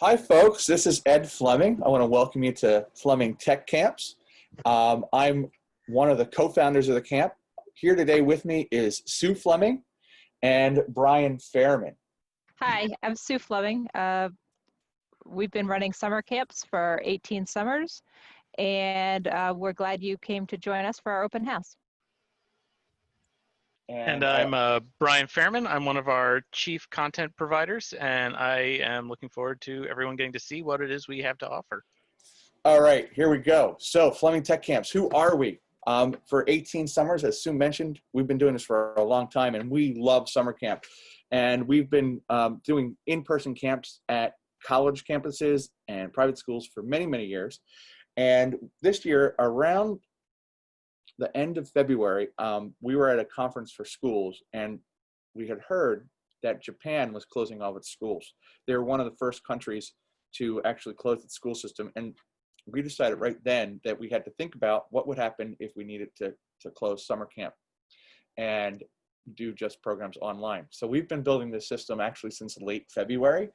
Hi, folks. This is Ed Fleming. I want to welcome you to Fleming Tech Camps. I'm one of the co-founders of the camp. Here today with me is Sue Fleming and Brian Fairman. Hi, I'm Sue Fleming. We've been running summer camps for 18 summers, and we're glad you came to join us for our open house. And I'm Brian Fairman. I'm one of our chief content providers, and I am looking forward to everyone getting to see what it is we have to offer. All right, here we go. So Fleming Tech Camps, who are we? For 18 summers, as Sue mentioned, we've been doing this for a long time, and we love summer camp. And we've been doing in-person camps at college campuses and private schools for many, many years. And this year, around the end of February, we were at a conference for schools, and we had heard that Japan was closing all its schools. They were one of the first countries to actually close the school system, and we decided right then that we had to think about what would happen if we needed to close summer camp and do just programs online. So we've been building this system actually since late February,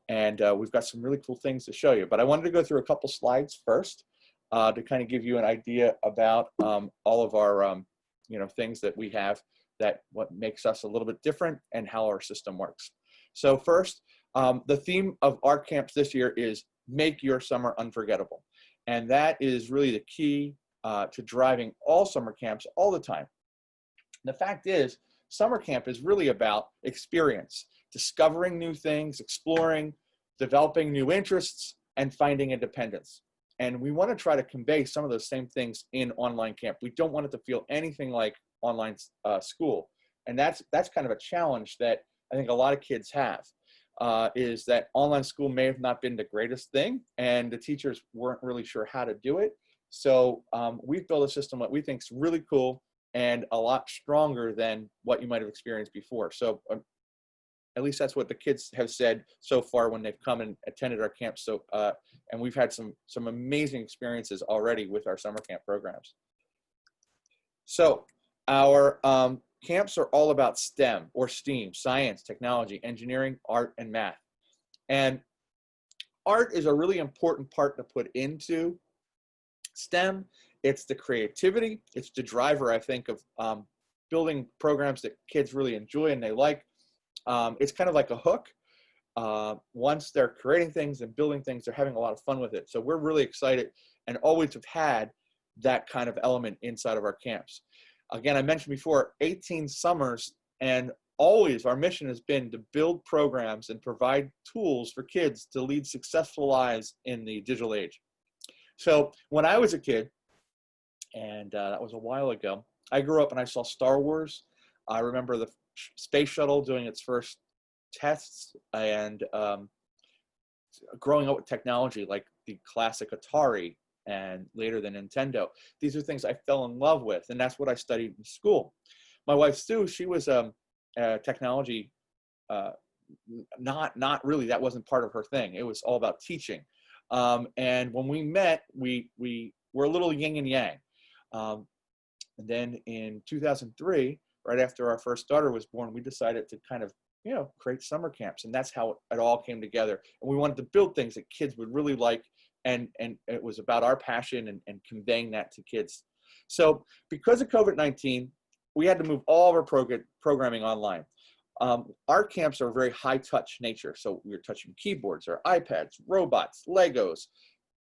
and we've got some really cool things to show you. But I wanted to go through a couple slides first to kind of give you an idea about all of our things that we have, that what makes us a little bit different and how our system works. So first, the theme of our camps this year is make your summer unforgettable. And that is really the key to driving all summer camps all the time. The fact is, summer camp is really about experience, discovering new things, exploring, developing new interests, and finding independence. And we want to try to convey some of those same things in online camp. We don't want it to feel anything like online school. And that's kind of a challenge that I think a lot of kids have, is that online school may have not been the greatest thing, and the teachers weren't really sure how to do it. So we've built a system that we think is really cool and a lot stronger than what you might have experienced before. So at least that's what the kids have said so far when they've come and attended our camp. So, and we've had some amazing experiences already with our summer camp programs. So our camps are all about STEM or STEAM, science, technology, engineering, art, and math. And art is a really important part to put into STEM. It's the creativity. It's the driver, I think, of building programs that kids really enjoy and they like. It's kind of like a hook. Once they're creating things and building things, they're having a lot of fun with it. So we're really excited and always have had that kind of element inside of our camps. Again, I mentioned before, 18 summers, and always our mission has been to build programs and provide tools for kids to lead successful lives in the digital age. So when I was a kid, and that was a while ago, I grew up and I saw Star Wars. I remember the space shuttle doing its first tests, and growing up with technology like the classic Atari and later the Nintendo. These are things I fell in love with, and that's what I studied in school. My wife Sue, she was technology, not really, that wasn't part of her thing. It was all about teaching. And when we met, we were a little yin and yang. And then in 2003, right after our first daughter was born, we decided to kind of, create summer camps. And that's how it all came together. And we wanted to build things that kids would really like. And it was about our passion and conveying that to kids. So because of COVID-19, we had to move all of our programming online. Our camps are very high touch nature. So we were touching keyboards or iPads, robots, Legos,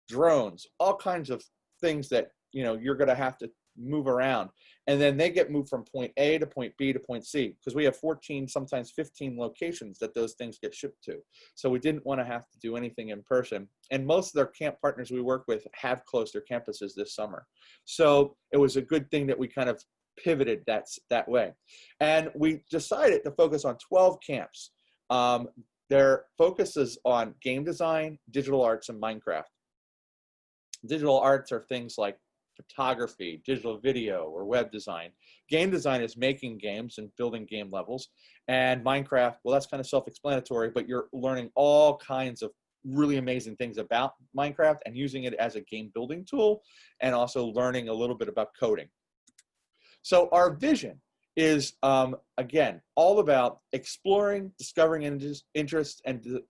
drones, all kinds of things that, you're going to have to move around. And then they get moved from point A to point B to point C, because we have 14, sometimes 15 locations that those things get shipped to. So we didn't want to have to do anything in person. And most of their camp partners we work with have closed their campuses this summer. So it was a good thing that we kind of pivoted that way. And we decided to focus on 12 camps. Their focus is on game design, digital arts, and Minecraft. Digital arts are things like photography, digital video, or web design. Game design is making games and building game levels. And Minecraft, well, that's kind of self-explanatory, but you're learning all kinds of really amazing things about Minecraft and using it as a game building tool, and also learning a little bit about coding. So our vision is, again, all about exploring, discovering interests, and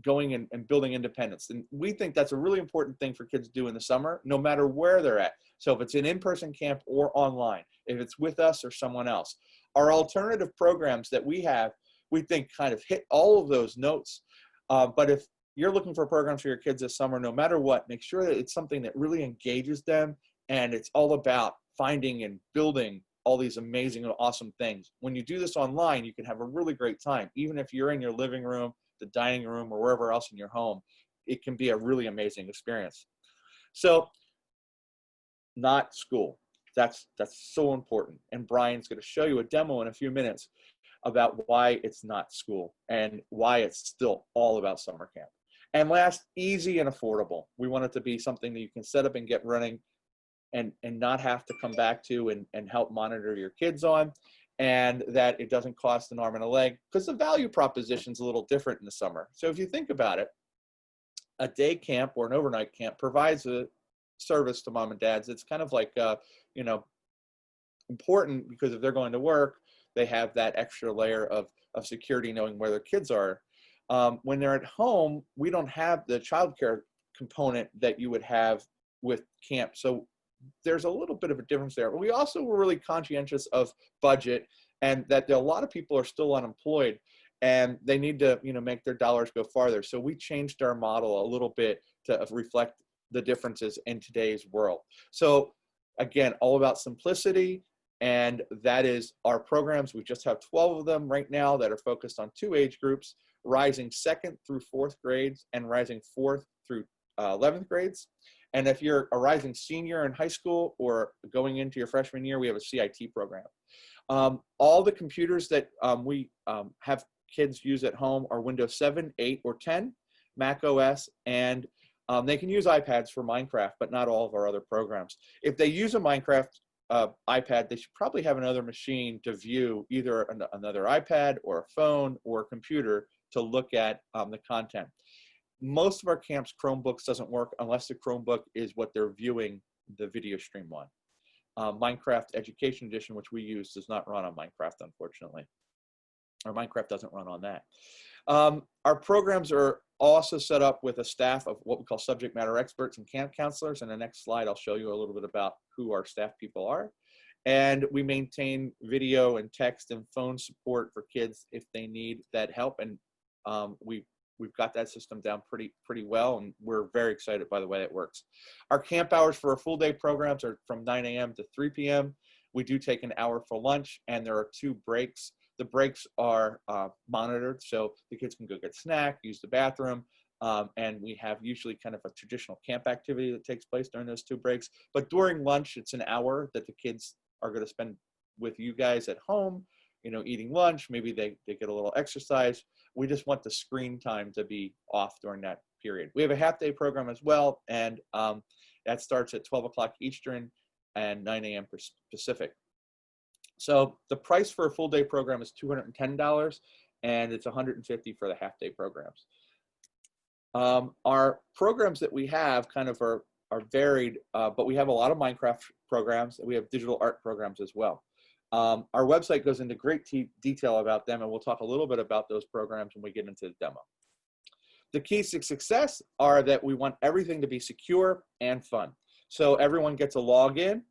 going and building independence. And we think that's a really important thing for kids to do in the summer, no matter where they're at. So if it's an in-person camp or online, if it's with us or someone else, our alternative programs that we have, we think kind of hit all of those notes. But if you're looking for programs for your kids this summer, no matter what, make sure that it's something that really engages them. And it's all about finding and building all these amazing and awesome things. When you do this online, you can have a really great time. Even if you're in your living room, the dining room, or wherever else in your home, it can be a really amazing experience. So, not school. That's so important. And Brian's going to show you a demo in a few minutes about why it's not school and why it's still all about summer camp. And last, easy and affordable. We want it to be something that you can set up and get running and not have to come back to and help monitor your kids on, and that it doesn't cost an arm and a leg, because the value proposition is a little different in the summer. So if you think about it, a day camp or an overnight camp provides a service to mom and dads. It's kind of like, important, because if they're going to work, they have that extra layer of security knowing where their kids are. When they're at home, we don't have the childcare component that you would have with camp. So there's a little bit of a difference there. But we also were really conscientious of budget, and that a lot of people are still unemployed and they need to, make their dollars go farther. So we changed our model a little bit to reflect the differences in today's world. So again, all about simplicity, and that is our programs. We just have 12 of them right now that are focused on 2 age groups, rising 2nd through 4th grades and rising 4th through 11th grades. And if you're a rising senior in high school or going into your freshman year, we have a CIT program. All the computers that we have kids use at home are Windows 7, 8, or 10, Mac OS, and they can use iPads for Minecraft, but not all of our other programs. If they use a Minecraft iPad, they should probably have another machine to view, either another iPad or a phone or a computer to look at the content. Most of our camps, Chromebooks doesn't work unless the Chromebook is what they're viewing the video stream on. Minecraft Education Edition, which we use, does not run on Minecraft, unfortunately. Or Minecraft doesn't run on that. Our programs are also set up with a staff of what we call subject matter experts and camp counselors. In the next slide, I'll show you a little bit about who our staff people are. And we maintain video and text and phone support for kids if they need that help. And we've got that system down pretty well, and we're very excited by the way it works. Our camp hours for our full day programs are from 9 a.m. to 3 p.m. We do take an hour for lunch, and there are 2 breaks. The breaks are monitored, so the kids can go get a snack, use the bathroom, and we have usually kind of a traditional camp activity that takes place during those 2 breaks. But during lunch, it's an hour that the kids are going to spend with you guys at home, eating lunch. Maybe they get a little exercise. We just want the screen time to be off during that period. We have a half-day program as well, and that starts at 12 o'clock Eastern and 9 a.m. Pacific. So the price for a full-day program is $210, and it's $150 for the half-day programs. Our programs that we have kind of are varied, but we have a lot of Minecraft programs, and we have digital art programs as well. Our website goes into great detail about them, and we'll talk a little bit about those programs when we get into the demo. The keys to success are that we want everything to be secure and fun. So everyone gets a login.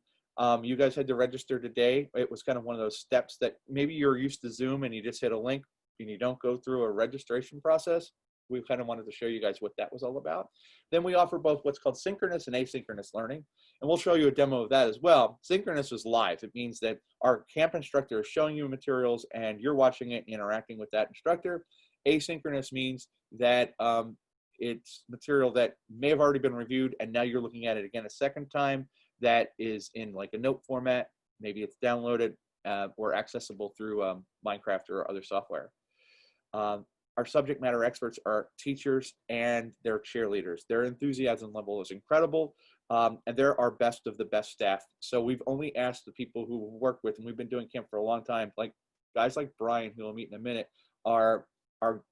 You guys had to register today. It was kind of one of those steps that maybe you're used to Zoom and you just hit a link and you don't go through a registration process. We kind of wanted to show you guys what that was all about. Then we offer both what's called synchronous and asynchronous learning, and we'll show you a demo of that as well. Synchronous is live. It means that our camp instructor is showing you materials and you're watching it, interacting with that instructor. Asynchronous means that it's material that may have already been reviewed and now you're looking at it again a second time, that is in like a note format. Maybe it's downloaded or accessible through Minecraft or other software. Our subject matter experts are teachers and they're cheerleaders. Their enthusiasm level is incredible, and they're our best of the best staff. So we've only asked the people who we work with, and we've been doing camp for a long time, like guys like Brian, who we'll meet in a minute, are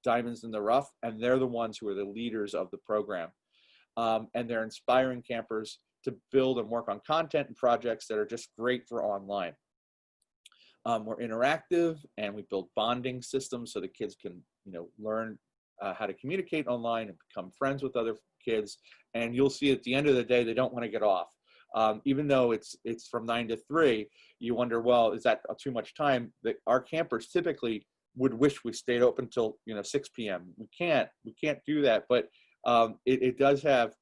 diamonds in the rough, and they're the ones who are the leaders of the program. And they're inspiring campers to build and work on content and projects that are just great for online. We're interactive, and we build bonding systems so the kids can, learn how to communicate online and become friends with other kids. And you'll see at the end of the day, they don't want to get off. Even though it's from 9 to 3, you wonder, well, is that too much time? Our campers typically would wish we stayed open until 6 p.m. We can't do that, but it does have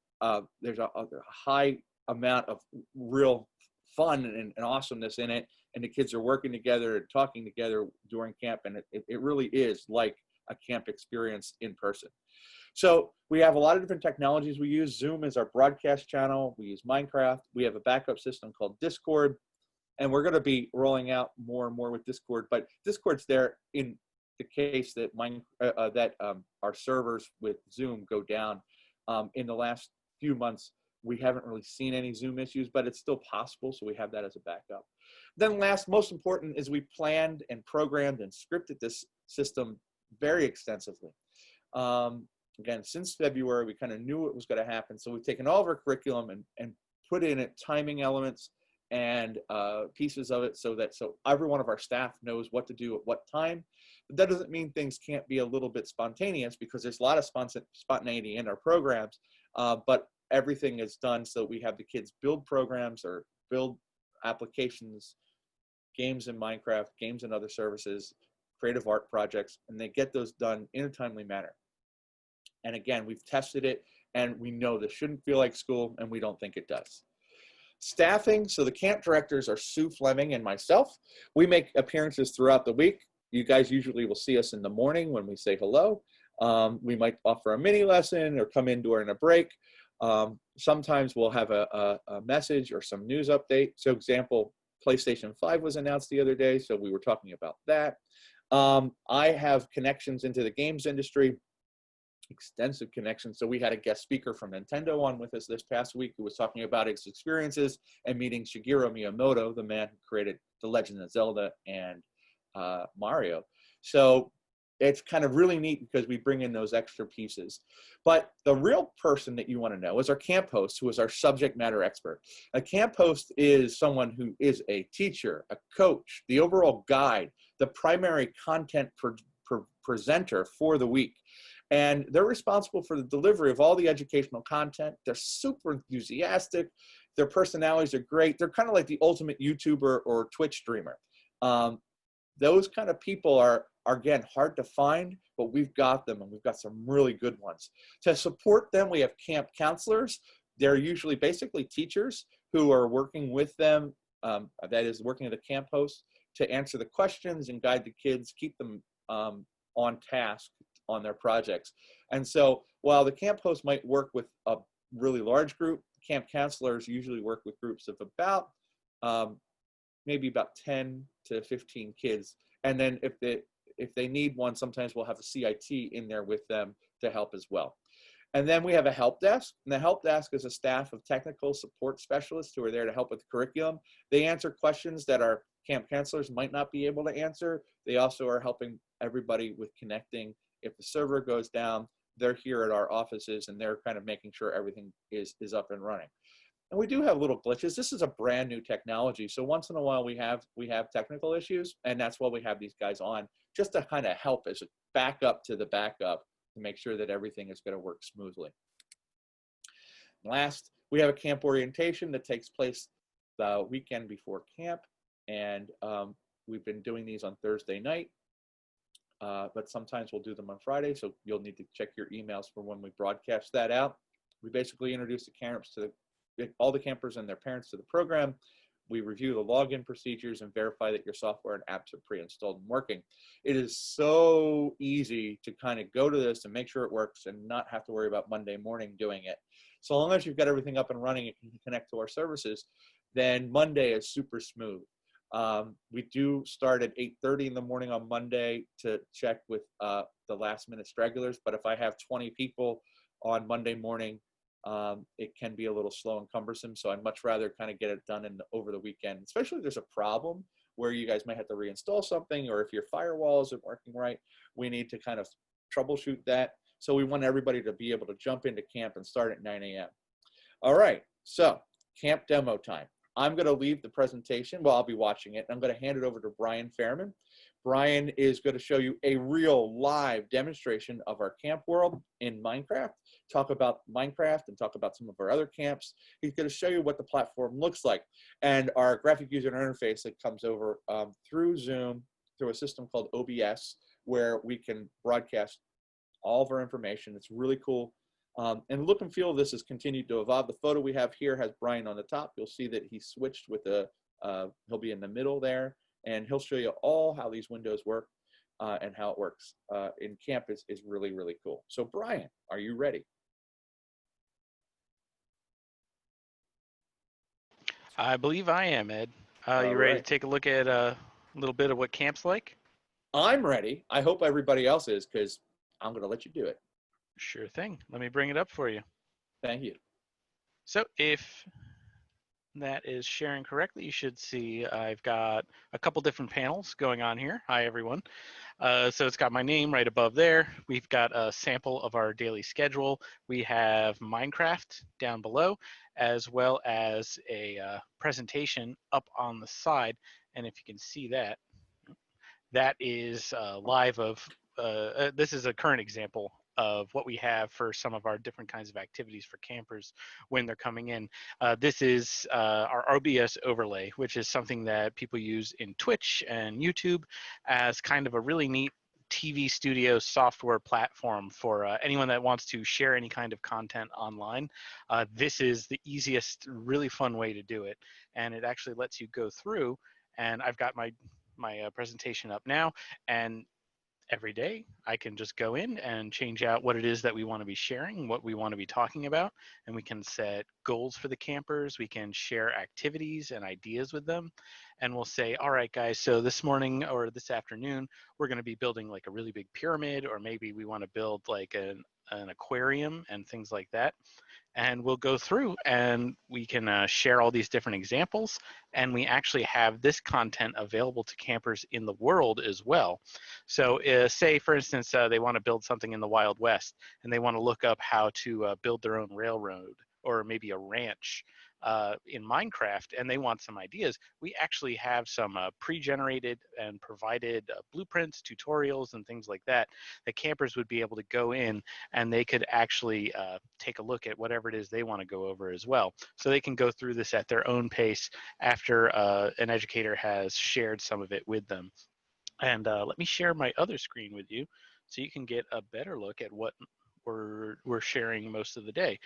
there's a high amount of real fun and awesomeness in it, and the kids are working together and talking together during camp, and it really is like a camp experience in person. So we have a lot of different technologies we use. Zoom is our broadcast channel. We use Minecraft. We have a backup system called Discord, and we're going to be rolling out more and more with Discord. But Discord's there in the case that our servers with Zoom go down. In the last few months, we haven't really seen any Zoom issues, but it's still possible, so we have that as a backup. Then last, most important, is we planned and programmed and scripted this system very extensively. Again, since February, we kind of knew it was going to happen, so we've taken all of our curriculum and put in it timing elements and pieces of it so every one of our staff knows what to do at what time. But that doesn't mean things can't be a little bit spontaneous, because there's a lot of spontaneity in our programs, but everything is done so we have the kids build programs or build applications, games in Minecraft, games and other services, creative art projects, and they get those done in a timely manner. And again, we've tested it, and we know this shouldn't feel like school, and we don't think it does. Staffing, so the camp directors are Sue Fleming and myself. We make appearances throughout the week. You guys usually will see us in the morning when we say hello. We might offer a mini lesson or come in during a break. Sometimes we'll have a message or some news update. So example, PlayStation 5 was announced the other day, so we were talking about that. I have connections into the games industry, extensive connections. So we had a guest speaker from Nintendo on with us this past week who was talking about his experiences and meeting Shigeru Miyamoto, the man who created The Legend of Zelda and Mario. So it's kind of really neat because we bring in those extra pieces. But the real person that you want to know is our camp host, who is our subject matter expert. A camp host is someone who is a teacher, a coach, the overall guide, the primary content presenter for the week. And they're responsible for the delivery of all the educational content. They're super enthusiastic. Their personalities are great. They're kind of like the ultimate YouTuber or Twitch streamer. Those kind of people are again, hard to find, but we've got them, and we've got some really good ones. To support them, we have camp counselors. They're usually basically teachers who are working with them, that is working at the camp host, to answer the questions and guide the kids, keep them on task on their projects. And so while the camp host might work with a really large group, camp counselors usually work with groups of about maybe about 10 to 15 kids. And then if they need one, sometimes we'll have a CIT in there with them to help as well. And then we have a help desk, and the help desk is a staff of technical support specialists who are there to help with the curriculum. They answer questions that our camp counselors might not be able to answer. They also are helping everybody with connecting. If the server goes down, they're here at our offices, and they're kind of making sure everything is up and running. And we do have little glitches. This is a brand new technology, so once in a while we have technical issues, and that's why we have these guys on, just to kind of help as a backup to the backup to make sure that everything is going to work smoothly. Last, we have a camp orientation that takes place the weekend before camp, and we've been doing these on Thursday night, but sometimes we'll do them on Friday, so you'll need to check your emails for when we broadcast that out. We basically introduce the camps to all the campers and their parents to the program. We review the login procedures and verify that your software and apps are pre-installed and working. It is so easy to kind of go to this and make sure it works and not have to worry about Monday morning doing it. So long as you've got everything up and running and you can connect to our services, then Monday is super smooth. We do start at 8:30 in the morning on Monday to check with the last minute stragglers, but if I have 20 people on Monday morning, it can be a little slow and cumbersome, so I'd much rather kind of get it done over the weekend, especially if there's a problem where you guys might have to reinstall something, or if your firewall isn't working right, we need to kind of troubleshoot that. So we want everybody to be able to jump into camp and start at 9 a.m. All right, so camp demo time. I'm going to leave the presentation. Well, I'll be watching it. I'm going to hand it over to Brian Fairman. Brian is going to show you a real live demonstration of our camp world in Minecraft, talk about Minecraft and talk about some of our other camps. He's going to show you what the platform looks like and our graphic user interface that comes over through Zoom, through a system called OBS, where we can broadcast all of our information. It's really cool. And the look and feel of this has continued to evolve. The photo we have here has Brian on the top. You'll see that he switched with he'll be in the middle there, and he'll show you all how these windows work and how it works in camp is really, really cool. So Brian, are you ready? I believe I am, Ed. You All ready to right. take a look at a little bit of what camp's like? I'm ready. I hope everybody else is, because I'm going to let you do it. Sure thing. Let me bring it up for you. Thank you. So if that is sharing correctly, you should see I've got a couple different panels going on here. Hi, everyone. So it's got my name right above there. We've got a sample of our daily schedule. We have Minecraft down below, as well as a presentation up on the side. And if you can see that, that is live of, this is a current example of what we have for some of our different kinds of activities for campers when they're coming in. This is our OBS overlay, which is something that people use in Twitch and YouTube as kind of a really neat TV studio software platform for anyone that wants to share any kind of content online. This is the easiest, really fun way to do it. And it actually lets you go through, and I've got my presentation up now, and every day I can just go in and change out what it is that we want to be sharing, what we want to be talking about, and we can set goals for the campers. We can share activities and ideas with them, and we'll say, all right guys, so this morning or this afternoon we're going to be building like a really big pyramid, or maybe we want to build like an aquarium and things like that. And we'll go through and we can share all these different examples, and we actually have this content available to campers in the world as well. So say for instance they want to build something in the Wild West and they want to look up how to build their own railroad or maybe a ranch in Minecraft, and they want some ideas. We actually have some pre-generated and provided blueprints, tutorials, and things like that that campers would be able to go in and they could actually take a look at whatever it is they want to go over as well. So they can go through this at their own pace after an educator has shared some of it with them. And let me share my other screen with you so you can get a better look at what we're sharing most of the day.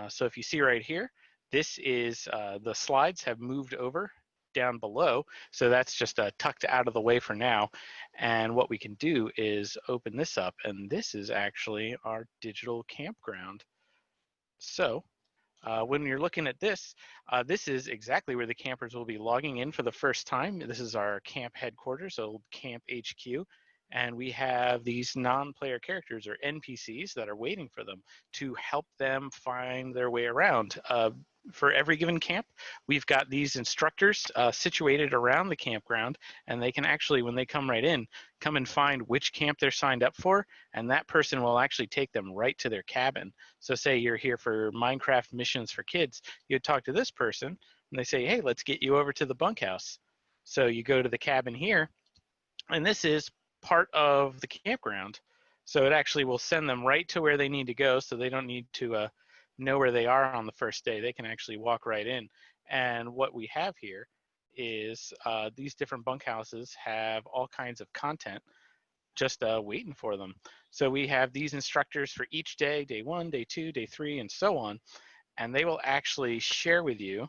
So if you see right here, this is the slides have moved over down below. So that's just tucked out of the way for now. And what we can do is open this up, and this is actually our digital campground. So when you're looking at this, this is exactly where the campers will be logging in for the first time. This is our camp headquarters, old Camp HQ. And we have these non-player characters or NPCs that are waiting for them to help them find their way around. For every given camp, we've got these instructors situated around the campground, and they can actually, when they come right in, come and find which camp they're signed up for, and that person will actually take them right to their cabin. So say you're here for Minecraft missions for kids, you'd talk to this person, and they say, hey, let's get you over to the bunkhouse. So you go to the cabin here, and this is part of the campground. So it actually will send them right to where they need to go, so they don't need to know where they are on the first day. They can actually walk right in. And what we have here is these different bunkhouses have all kinds of content just waiting for them. So we have these instructors for each day, day 1, day 2, day 3, and so on. And they will actually share with you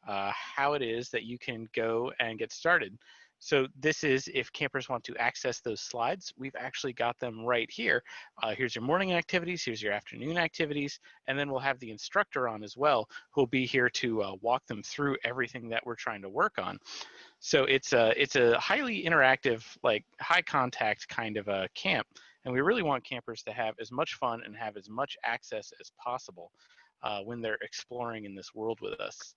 how it is that you can go and get started. So this is if campers want to access those slides, we've actually got them right here. Here's your morning activities, here's your afternoon activities, and then we'll have the instructor on as well, who'll be here to walk them through everything that we're trying to work on. So it's a highly interactive, like high contact kind of a camp, and we really want campers to have as much fun and have as much access as possible when they're exploring in this world with us.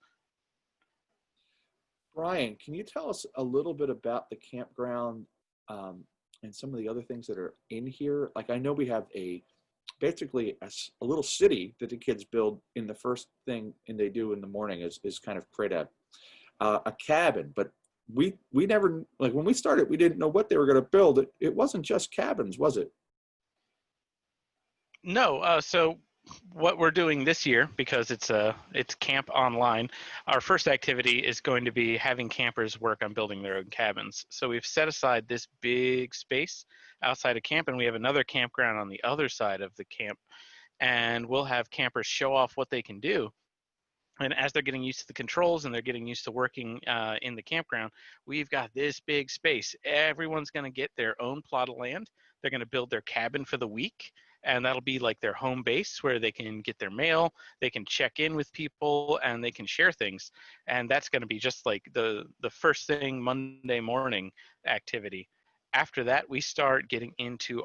Brian, can you tell us a little bit about the campground and some of the other things that are in here? Like, I know we have basically a little city that the kids build in the first thing and they do in the morning is kind of create a a cabin, but we never, like when we started, we didn't know what they were going to build. It wasn't just cabins, was it? No, so what we're doing this year, because it's camp online, our first activity is going to be having campers work on building their own cabins. So we've set aside this big space outside of camp, and we have another campground on the other side of the camp, and we'll have campers show off what they can do. And as they're getting used to the controls and they're getting used to working in the campground, we've got this big space. Everyone's going to get their own plot of land. They're going to build their cabin for the week, and that'll be like their home base where they can get their mail, they can check in with people, and they can share things. And that's going to be just like the first thing Monday morning activity. After that, we start getting into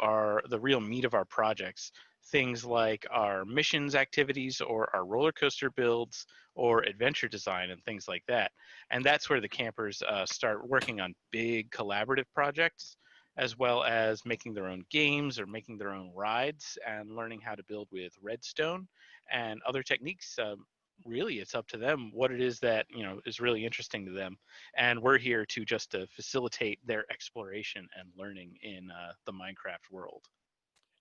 the real meat of our projects, things like our missions activities or our roller coaster builds or adventure design and things like that. And that's where the campers start working on big collaborative projects, as well as making their own games or making their own rides and learning how to build with redstone and other techniques. Really, it's up to them what it is that is really interesting to them, and we're here to just to facilitate their exploration and learning in the Minecraft world.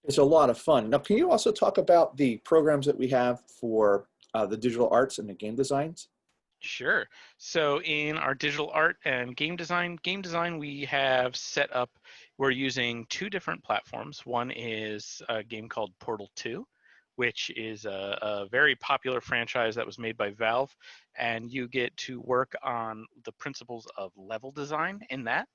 It's a lot of fun. Now, can you also talk about the programs that we have for the digital arts and the game designs? Sure. So in our digital art and game design, we have set up, we're using two different platforms. One is a game called Portal 2, which is a very popular franchise that was made by Valve. And you get to work on the principles of level design in that.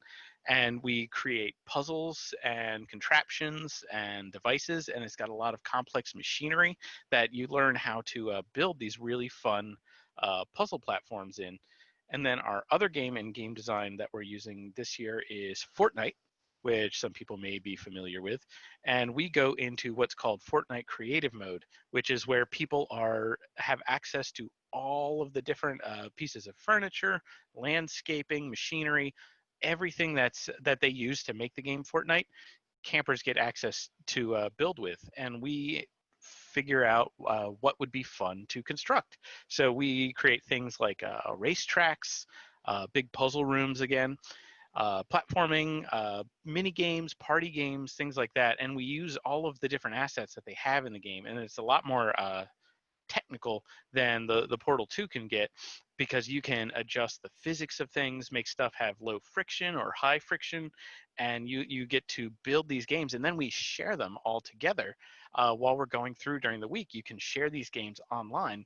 And we create puzzles and contraptions and devices. And it's got a lot of complex machinery that you learn how to build these really fun puzzle platforms in. And then our other game in game design that we're using this year is Fortnight, which some people may be familiar with. And we go into what's called Fortnite Creative Mode, which is where people have access to all of the different pieces of furniture, landscaping, machinery, everything that they use to make the game Fortnite. Campers get access to build with, and we figure out what would be fun to construct. So we create things like racetracks, big puzzle rooms again, platforming, mini games, party games, things like that. And we use all of the different assets that they have in the game. And it's a lot more technical than the Portal 2 can get, because you can adjust the physics of things, make stuff have low friction or high friction, and you get to build these games, and then we share them all together while we're going through during the week. You can share these games online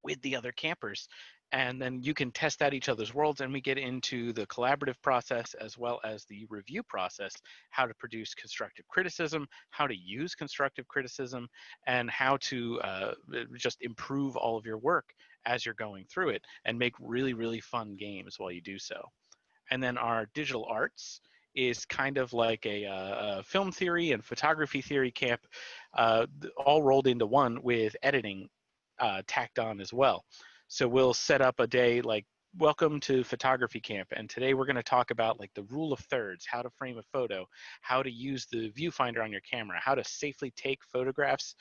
with the other campers, and then you can test out each other's worlds, and we get into the collaborative process as well as the review process, how to produce constructive criticism, how to use constructive criticism, and how to just improve all of your work as you're going through it and make really, really fun games while you do so. And then our digital arts is kind of like a film theory and photography theory camp, all rolled into one with editing tacked on as well. So we'll set up a day like, welcome to photography camp, and today we're going to talk about like the rule of thirds, how to frame a photo, how to use the viewfinder on your camera, how to safely take photographs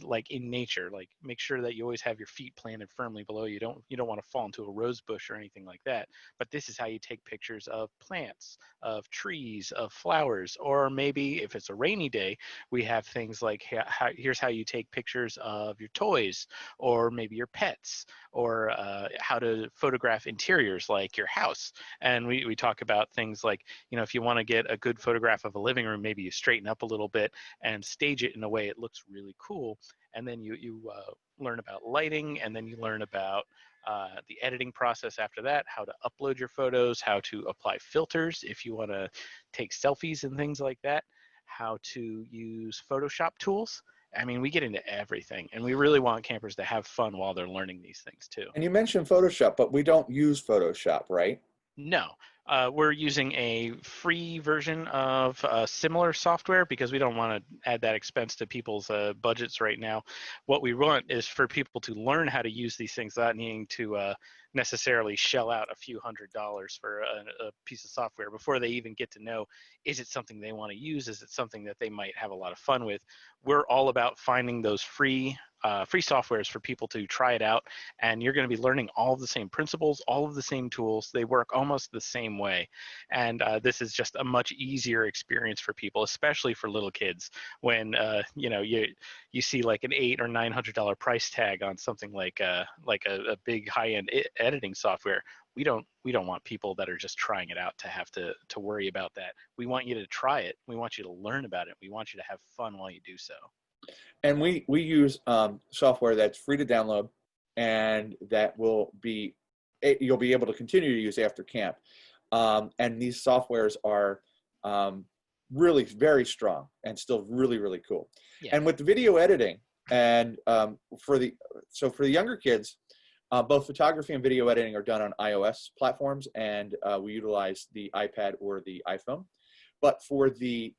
like in nature, like make sure that you always have your feet planted firmly below you. Don't want to fall into a rose bush or anything like that. But this is how you take pictures of plants, of trees, of flowers, or maybe if it's a rainy day, we have things like here's how you take pictures of your toys, or maybe your pets, or how to photograph interiors like your house. And we talk about things like, if you want to get a good photograph of a living room, maybe you straighten up a little bit and stage it in a way it looks really cool. And then you learn about lighting, and then you learn about the editing process after that, how to upload your photos, how to apply filters if you want to take selfies and things like that, how to use Photoshop tools. I mean, we get into everything, and we really want campers to have fun while they're learning these things too. And you mentioned Photoshop, but we don't use Photoshop, right? No, we're using a free version of similar software because we don't want to add that expense to people's budgets right now. What we want is for people to learn how to use these things without needing to necessarily shell out a few $100s for a piece of software before they even get to know, is it something they want to use? Is it something that they might have a lot of fun with? we're all about finding those free softwares for people to try it out, and you're going to be learning all of the same principles, all of the same tools. They work almost the same way, and this is just a much easier experience for people, especially for little kids. When you see like an $800 or $900 price tag on something like a big high-end editing software, we don't want people that are just trying it out to have to worry about that. We want you to try it. We want you to learn about it. We want you to have fun while you do so. And we use software that's free to download, and that will be you'll be able to continue to use after camp. And these softwares are really very strong and still really, really cool. Yeah. And with the video editing, and for the younger kids, both photography and video editing are done on iOS platforms, and we utilize the iPad or the iPhone. But for the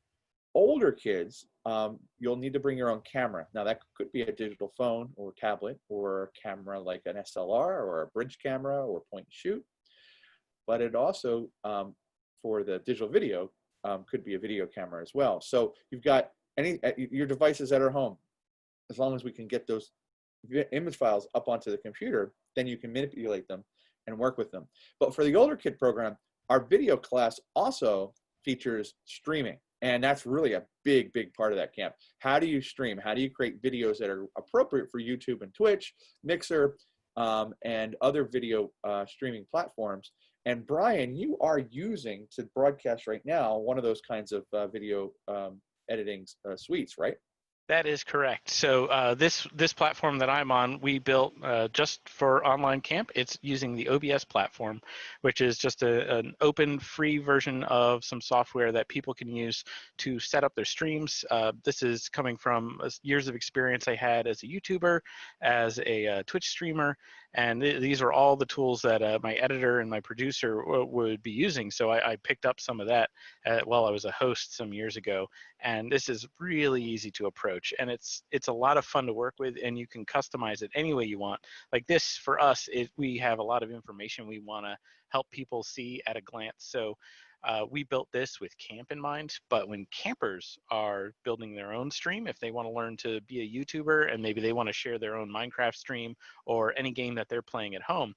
older kids, you'll need to bring your own camera. Now, that could be a digital phone or tablet, or a camera like an SLR or a bridge camera or point and shoot. But it also, for the digital video, could be a video camera as well. So you've got your devices at our home. As long as we can get those image files up onto the computer, then you can manipulate them and work with them. But for the older kid program, our video class also features streaming. And that's really a big, big part of that camp. How do you stream? How do you create videos that are appropriate for YouTube and Twitch, Mixer, and other video streaming platforms? And Brian, you are using to broadcast right now one of those kinds of video editing suites, right? That is correct. So this platform that I'm on, we built just for online camp. It's using the OBS platform, which is just an open, free version of some software that people can use to set up their streams. This is coming from years of experience I had as a YouTuber, as a Twitch streamer, and these are all the tools that my editor and my producer would be using. So I picked up some of that while I was a host some years ago, and this is really easy to approach, and it's a lot of fun to work with, and you can customize it any way you want. Like this, for us, we have a lot of information we want to help people see at a glance. So we built this with camp in mind, but when campers are building their own stream, if they want to learn to be a YouTuber and maybe they want to share their own Minecraft stream or any game that they're playing at home,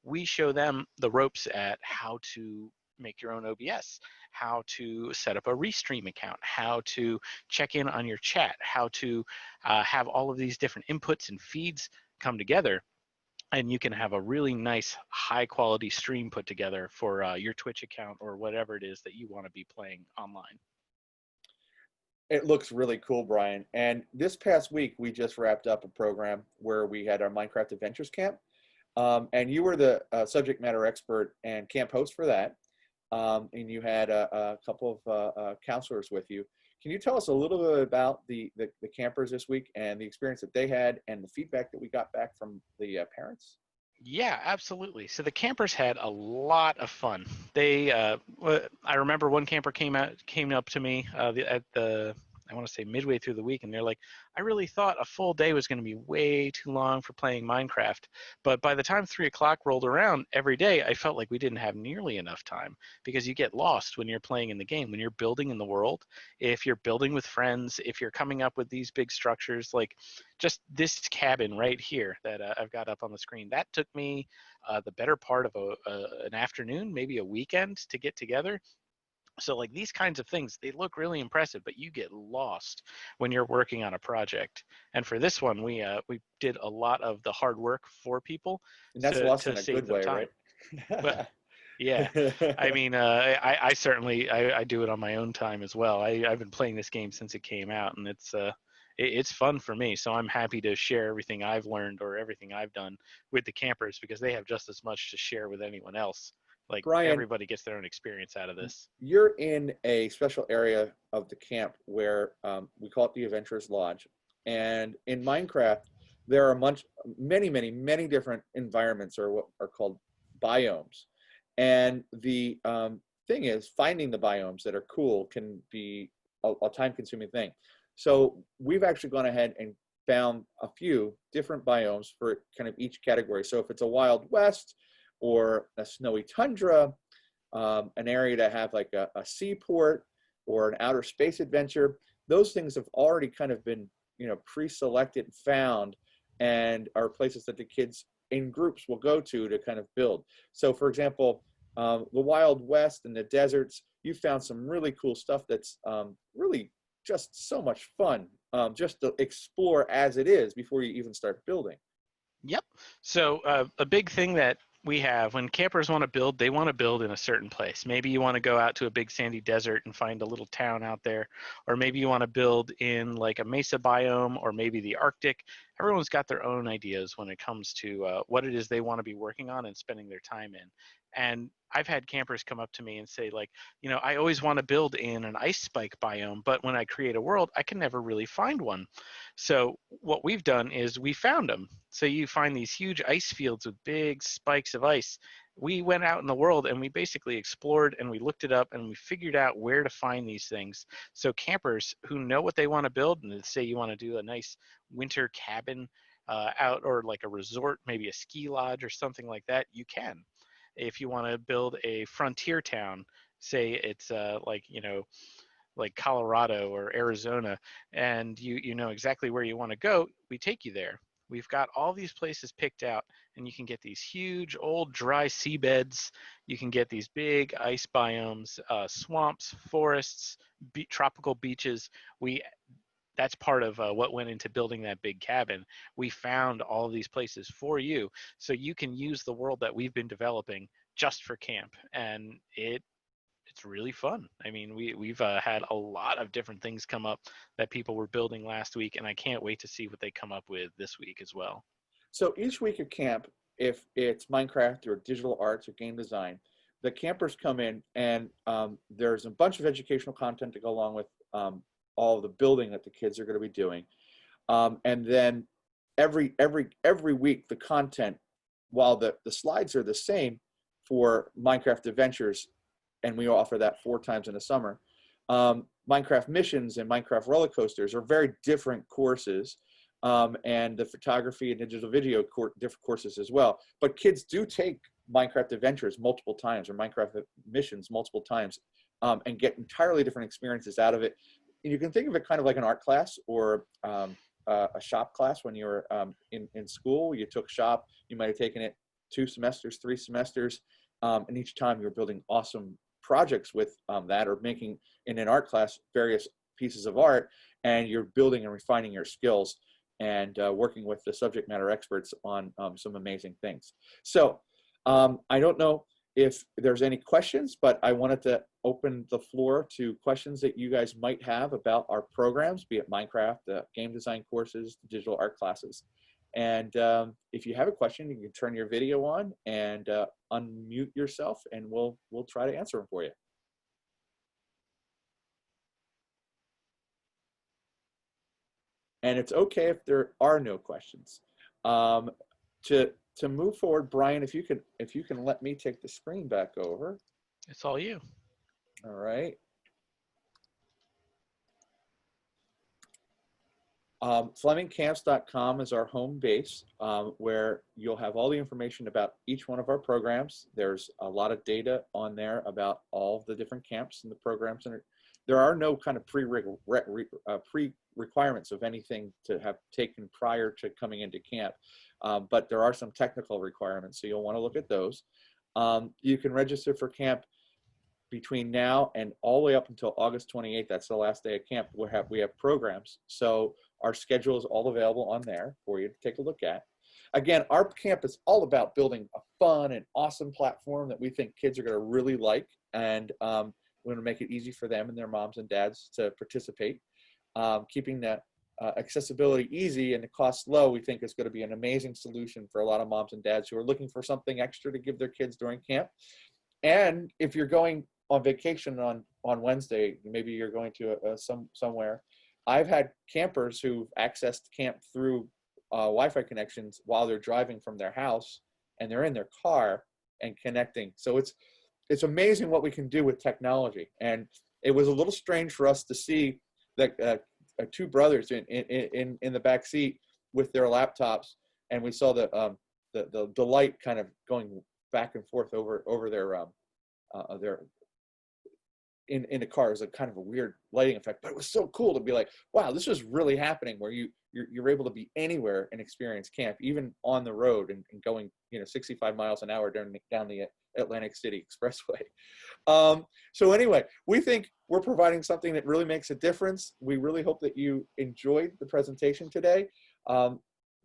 we show them the ropes at how to make your own OBS, how to set up a restream account, how to check in on your chat, how to have all of these different inputs and feeds come together. And you can have a really nice, high quality stream put together for your Twitch account or whatever it is that you want to be playing online. It looks really cool, Brian. And this past week, we just wrapped up a program where we had our Minecraft Adventures camp. And you were the subject matter expert and camp host for that. And you had a couple of counselors with you. Can you tell us a little bit about the campers this week and the experience that they had and the feedback that we got back from the parents? Yeah, absolutely. So the campers had a lot of fun. They, I remember one camper came up to me I want to say midway through the week, and they're like, I really thought a full day was going to be way too long for playing Minecraft. But by the time 3 o'clock rolled around every day, I felt like we didn't have nearly enough time, because you get lost when you're playing in the game, when you're building in the world. If you're building with friends, if you're coming up with these big structures, like just this cabin right here that I've got up on the screen, that took me the better part of an afternoon, maybe a weekend to get together. So like these kinds of things, they look really impressive, but you get lost when you're working on a project. And for this one, we did a lot of the hard work for people, And that's lost to in a save good them way, time. right? But yeah, I mean, I certainly I do it on my own time as well. I've been playing this game since it came out, and it's fun for me. So I'm happy to share everything I've learned or everything I've done with the campers, because they have just as much to share with anyone else. Like Brian, everybody gets their own experience out of this. You're in a special area of the camp where we call it the Aventuras Lodge. And in Minecraft, there are many different environments, or what are called biomes. And the thing is, finding the biomes that are cool can be a time-consuming thing. So we've actually gone ahead and found a few different biomes for kind of each category. So if it's a Wild West, or a snowy tundra, an area to have like a seaport or an outer space adventure, those things have already kind of been, pre-selected, found, and are places that the kids in groups will go to kind of build. So for example, the Wild West and the deserts, you found some really cool stuff that's really just so much fun, just to explore as it is before you even start building. Yep. So a big thing that we have when campers want to build, they want to build in a certain place. Maybe you want to go out to a big sandy desert and find a little town out there, or maybe you want to build in like a mesa biome, or maybe the Arctic. Everyone's got their own ideas when it comes to what it is they want to be working on and spending their time in. And I've had campers come up to me and say, like, I always want to build in an ice spike biome, but when I create a world, I can never really find one. So what we've done is we found them. So you find these huge ice fields with big spikes of ice. We went out in the world and we basically explored and we looked it up and we figured out where to find these things. So campers who know what they want to build, and say you want to do a nice winter cabin out, or like a resort, maybe a ski lodge or something like that, you can. If you want to build a frontier town, say it's like Colorado or Arizona, and you know exactly where you want to go, we take you there. We've got all these places picked out, and you can get these huge old dry seabeds. You can get these big ice biomes, swamps, forests, tropical beaches. That's part of what went into building that big cabin. We found all of these places for you, so you can use the world that we've been developing just for camp, and it's really fun. I mean, we've had a lot of different things come up that people were building last week, and I can't wait to see what they come up with this week as well. So each week of camp, if it's Minecraft or digital arts or game design, the campers come in, and there's a bunch of educational content to go along with all of the building that the kids are going to be doing. And then every week, the content, while the slides are the same for Minecraft Adventures, and we offer that 4 times in the summer, Minecraft Missions and Minecraft Roller Coasters are very different courses, and the photography and digital video different courses as well. But kids do take Minecraft Adventures multiple times, or Minecraft Missions multiple times, and get entirely different experiences out of it. And you can think of it kind of like an art class, or a shop class. When you were in school, you took shop, you might have taken it 2 semesters, 3 semesters, and each time you're building awesome projects with that, or making in an art class various pieces of art, and you're building and refining your skills, and working with the subject matter experts on some amazing things. So I don't know if there's any questions, but I wanted to open the floor to questions that you guys might have about our programs, be it Minecraft, the game design courses, the digital art classes. And if you have a question, you can turn your video on and unmute yourself, and we'll try to answer them for you. And it's okay if there are no questions. To move forward, Brian, if you can let me take the screen back over. It's all you. All right. FlemingCamps.com is our home base, where you'll have all the information about each one of our programs. There's a lot of data on there about all the different camps and the programs. And there are no kind of pre-requirements of anything to have taken prior to coming into camp, but there are some technical requirements, so you'll want to look at those. You can register for camp between now and all the way up until August 28th. That's the last day of camp. We have programs. So our schedule is all available on there for you to take a look at. Again, our camp is all about building a fun and awesome platform that we think kids are going to really like, and we're going to make it easy for them and their moms and dads to participate. Keeping that accessibility easy and the cost low, we think is going to be an amazing solution for a lot of moms and dads who are looking for something extra to give their kids during camp. And if you're going on vacation on Wednesday, maybe you're going to somewhere. I've had campers who've accessed camp through Wi-Fi connections while they're driving from their house, and they're in their car and connecting. So it's amazing what we can do with technology. And it was a little strange for us to see that 2 brothers in the back seat with their laptops, and we saw the light kind of going back and forth over their in the car. It was a kind of a weird lighting effect, but it was so cool to be like, wow, this is really happening, where you're able to be anywhere and experience camp, even on the road, and going 65 miles an hour down the Atlantic City Expressway. So anyway, we think we're providing something that really makes a difference. We really hope that you enjoyed the presentation today.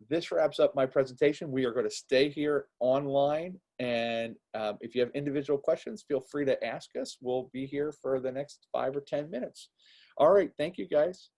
This wraps up my presentation. We are going to stay here online, and if you have individual questions, feel free to ask us. We'll be here for the next 5 or 10 minutes. All right, thank you guys.